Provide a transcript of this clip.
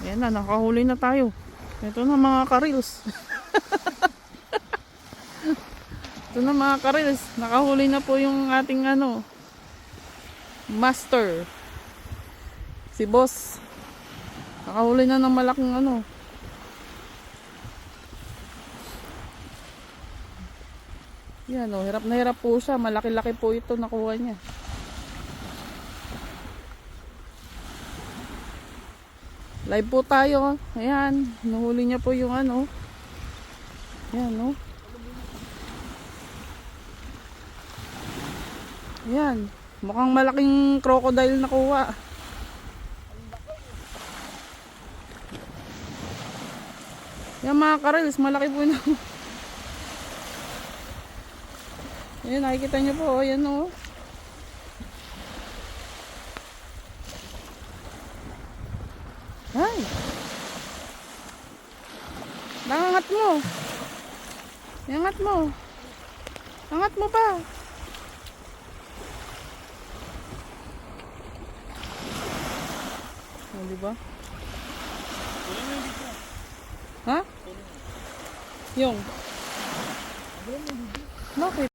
Ayan na, nakahuli na tayo. Ito na mga karils. Ito na mga karils. Nakahuli na po yung ating master. Si boss. Nakahuli na ng malaking Yan hirap na hirap po siya. Malaki-laki po ito nakuha niya. Live po tayo. Ayan, nahuli niya po yung Ayan Ayan, mukhang malaking crocodile nakuha. Yan mga karels, malaki po na. Ayan, nakikita niyo po. Ayan Ay! Nangangat mo. Angat mo. Angat mo pa. Oh, diba? Ha? Yung? Bakit?